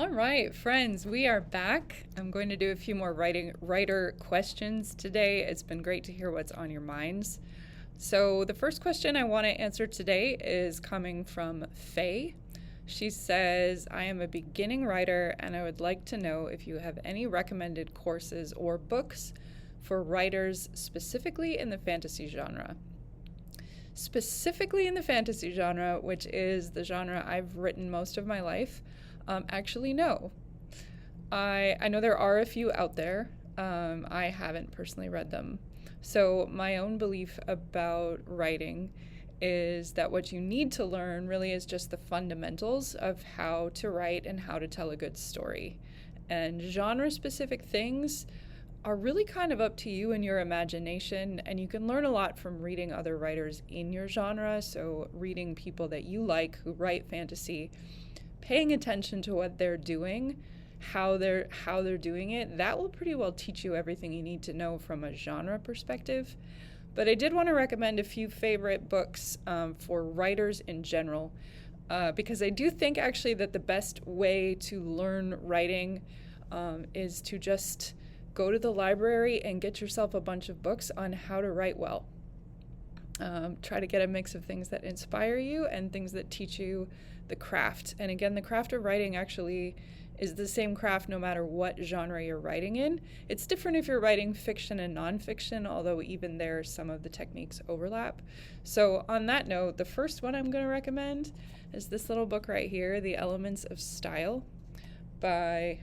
All right, friends, we are back. I'm going to do a few more writer questions today. It's been great to hear what's on your minds. So, the first question I want to answer today is coming from Faye. She says, I am a beginning writer and I would like to know if you have any recommended courses or books for writers specifically in the fantasy genre. Specifically in the fantasy genre, which is the genre I've written most of my life. Actually, no. I know there are a few out there. I haven't personally read them. So my own belief about writing is that what you need to learn really is just the fundamentals of how to write and how to tell a good story. And genre-specific things are really kind of up to you and your imagination, and you can learn a lot from reading other writers in your genre. So reading people that you like who write fantasy, paying attention to what they're doing, how they're doing it, that will pretty well teach you everything you need to know from a genre perspective. But I did want to recommend a few favorite books for writers in general, because I do think actually that the best way to learn writing is to just go to the library and get yourself a bunch of books on how to write well. Try to get a mix of things that inspire you and things that teach you the craft. And again, the craft of writing actually is the same craft no matter what genre you're writing in. It's different if you're writing fiction and nonfiction, although even there some of the techniques overlap. So on that note, the first one I'm going to recommend is this little book right here, The Elements of Style by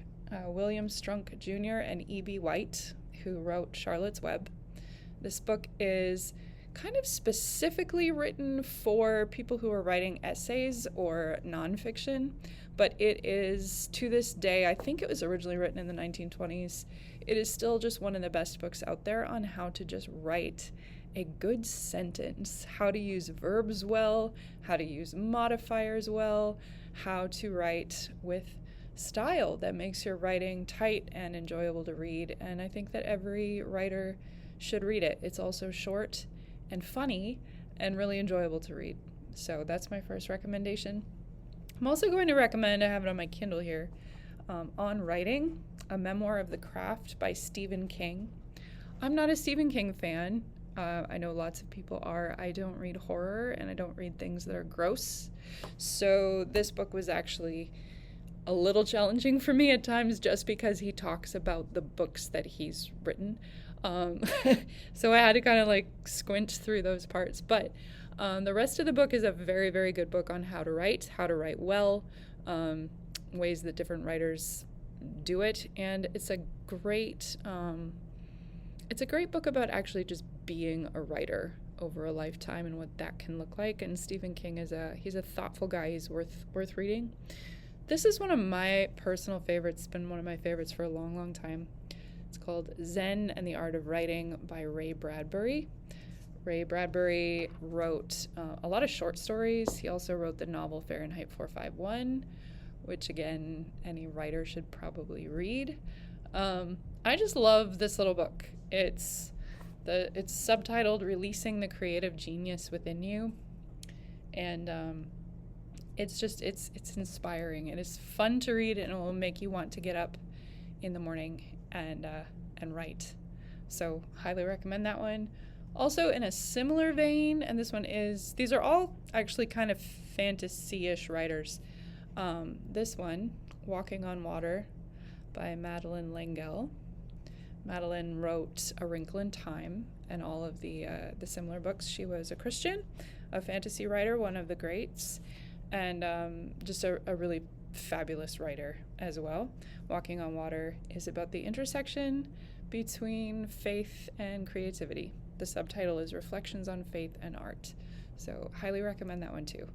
William Strunk Jr. and E.B. White, who wrote Charlotte's Web. This book is kind of specifically written for people who are writing essays or nonfiction, but it is, to this day, I think it was originally written in the 1920s, it is still just one of the best books out there on how to just write a good sentence, how to use verbs well, how to use modifiers well, how to write with style that makes your writing tight and enjoyable to read. And I think that every writer should read it. It's also short and funny and really enjoyable to read. So that's my first recommendation. I'm also going to recommend, I have it on my Kindle here, On Writing, A Memoir of the Craft by Stephen King. I'm not a Stephen King fan. I know lots of people are. I don't read horror and I don't read things that are gross. So this book was actually a little challenging for me at times just because he talks about the books that he's written. So I had to kind of like squint through those parts. But the rest of the book is a very, very good book on how to write well, ways that different writers do it. And it's a great book about actually just being a writer over a lifetime and what that can look like. And Stephen King he's a thoughtful guy. He's worth reading. This is one of my personal favorites. It's been one of my favorites for a long, long time. It's called Zen and the Art of Writing by Ray Bradbury. Ray Bradbury wrote a lot of short stories. He also wrote the novel Fahrenheit 451, which, again, any writer should probably read. I just love this little book. It's subtitled Releasing the Creative Genius Within You. And it's inspiring. It is fun to read, and it will make you want to get up in the morning and write. So highly recommend that one. Also in a similar vein, and these are all actually kind of fantasy-ish writers. This one, Walking on Water by Madeleine L'Engle. Madeleine wrote A Wrinkle in Time and all of the similar books. She was a Christian, a fantasy writer, one of the greats, and just a really fabulous writer as well. Walking on Water is about the intersection between faith and creativity. The subtitle is Reflections on Faith and Art. So highly recommend that one too.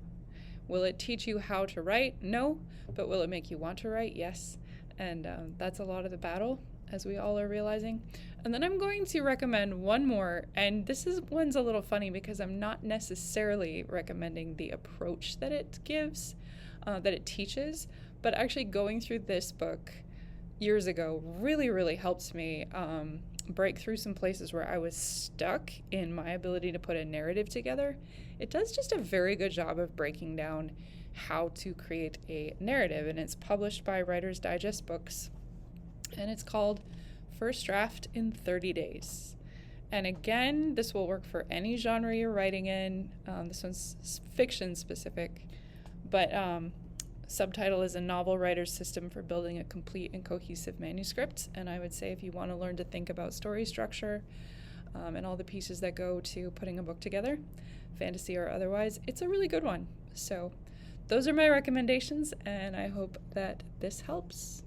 Will it teach you how to write? No. But will it make you want to write? Yes. And that's a lot of the battle, as we all are realizing. And then I'm going to recommend one more, and one's a little funny because I'm not necessarily recommending the approach that it gives, that it teaches, but actually going through this book years ago really, really helped me break through some places where I was stuck in my ability to put a narrative together. It does just a very good job of breaking down how to create a narrative, and it's published by Writer's Digest Books, and it's called First Draft in 30 Days. And again, this will work for any genre you're writing in. This one's fiction specific, but subtitle is a novel writer's system for building a complete and cohesive manuscript. And I would say if you want to learn to think about story structure and all the pieces that go to putting a book together, fantasy or otherwise, it's a really good one. So those are my recommendations, and I hope that this helps.